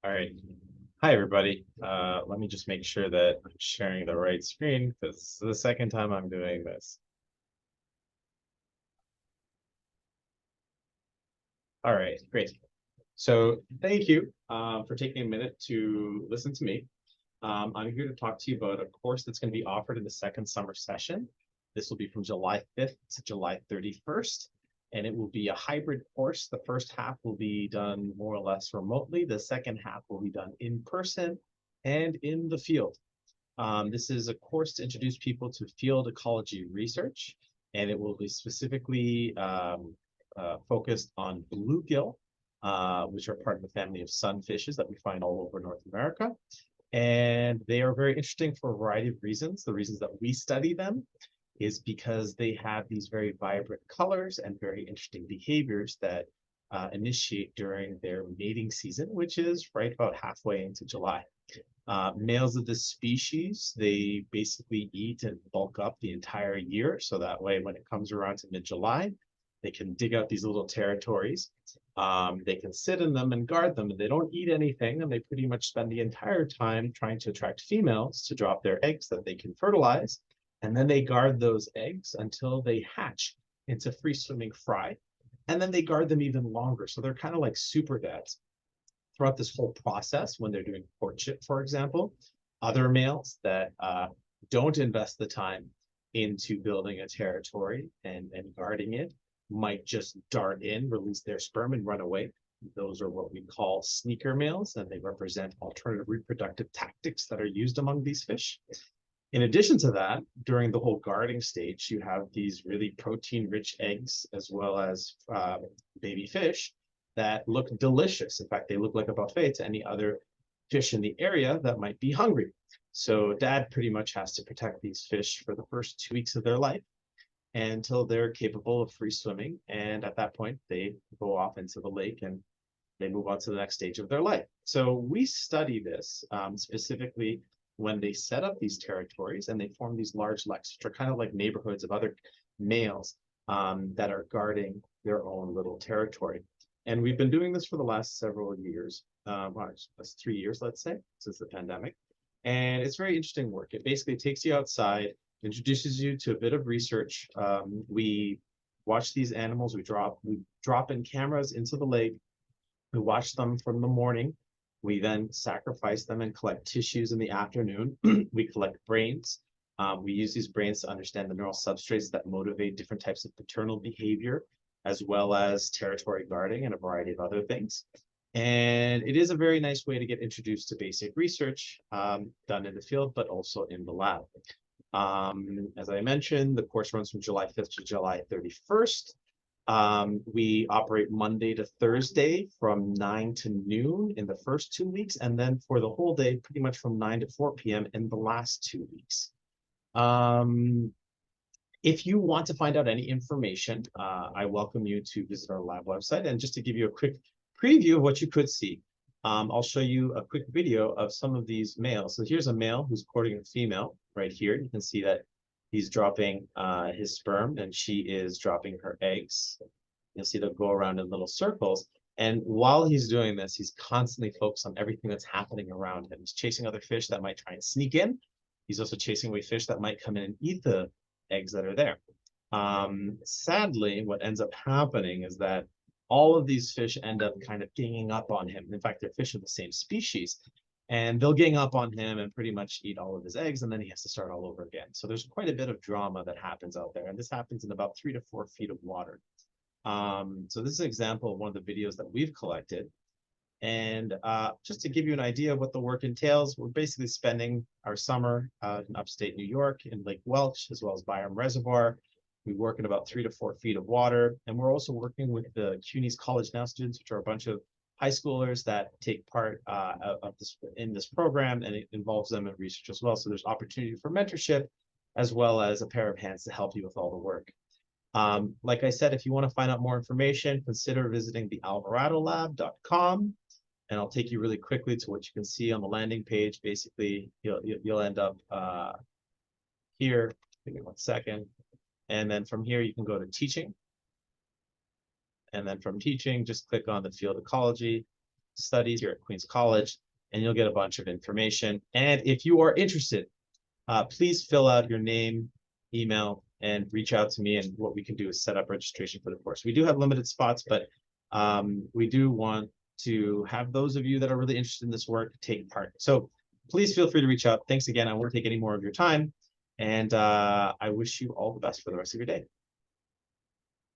All right. Hi, everybody. Let me just make sure that I'm sharing the right screen because this is the second time I'm doing this. All right, great. So thank you for taking a minute to listen to me. I'm here to talk to you about a course that's going to be offered in the second summer session. This will be from July 5th to July 31st, and it will be a hybrid course. The first half will be done more or less remotely. The second half will be done in person and in the field. This is a course to introduce people to field ecology research, and it will be specifically focused on bluegill, which are part of the family of sunfishes that we find all over North America. And they are very interesting for a variety of reasons. The reasons that we study them is because they have these very vibrant colors and very interesting behaviors that initiate during their mating season, which is right about halfway into July. Males of this species, they basically eat and bulk up the entire year. So that way, when it comes around to mid-July, they can dig out these little territories. They can sit in them and guard them, and they don't eat anything. And they pretty much spend the entire time trying to attract females to drop their eggs that they can fertilize. And then they guard those eggs until they hatch into free swimming fry. And then they guard them even longer. So they're kind of like super dads throughout this whole process when they're doing courtship, for example. Other males that don't invest the time into building a territory and guarding it might just dart in, release their sperm, and run away. Those are what we call sneaker males, and they represent alternative reproductive tactics that are used among these fish. In addition to that, during the whole guarding stage, you have these really protein-rich eggs as well as baby fish that look delicious. In fact, they look like a buffet to any other fish in the area that might be hungry. So dad pretty much has to protect these fish for the first 2 weeks of their life until they're capable of free swimming. And at that point, they go off into the lake and they move on to the next stage of their life. So we study this specifically when they set up these territories and they form these large leks, which are kind of like neighborhoods of other males that are guarding their own little territory. And we've been doing this for the last several years, that's 3 years, let's say, since the pandemic. And it's very interesting work. It basically takes you outside, introduces you to a bit of research. We watch these animals, we drop in cameras into the lake, we watch them from the morning. We then sacrifice them and collect tissues in the afternoon. We collect brains. We use these brains to understand the neural substrates that motivate different types of paternal behavior, as well as territory guarding and a variety of other things. And it is a very nice way to get introduced to basic research done in the field, but also in the lab. As I mentioned, the course runs from July 5th to July 31st. We operate Monday to Thursday from 9 to noon in the first 2 weeks, and then for the whole day, pretty much from 9 to 4 p.m. in the last 2 weeks. If you want to find out any information, I welcome you to visit our lab website. And just to give you a quick preview of what you could see, I'll show you a quick video of some of these males. So here's a male who's courting a female right here. You can see that he's dropping his sperm and she is dropping her eggs. You'll see they'll go around in little circles. And while he's doing this, he's constantly focused on everything that's happening around him. He's chasing other fish that might try and sneak in. He's also chasing away fish that might come in and eat the eggs that are there. Sadly, what ends up happening is that all of these fish end up kind of ganging up on him. In fact, they're fish of the same species, and they'll gang up on him and pretty much eat all of his eggs, and then he has to start all over again. So there's quite a bit of drama that happens out there, and this happens in about 3 to 4 feet of water. So this is an example of one of the videos that we've collected. And just to give you an idea of what the work entails, we're basically spending our summer in upstate New York in Lake Welch, as well as Byram Reservoir. We work in about 3 to 4 feet of water. And we're also working with the CUNY's College Now students, which are a bunch of high schoolers that take part in this program, and it involves them in research as well. So there's opportunity for mentorship, as well as a pair of hands to help you with all the work. Like I said, if you want to find out more information, consider visiting the alvaradolab.com. And I'll take you really quickly to what you can see on the landing page. Basically, you'll end up here. Give me 1 second. And then from here, you can go to teaching. And then from teaching, just click on the field ecology. Studies here at Queen's College, and you'll get a bunch of information. And if you are interested, please fill out your name, email, and reach out to me. And what we can do is set up registration for the course. We do have limited spots, but we do want to have those of you that are really interested in this work take part. So please feel free to reach out. Thanks again. I won't take any more of your time. And I wish you all the best for the rest of your day.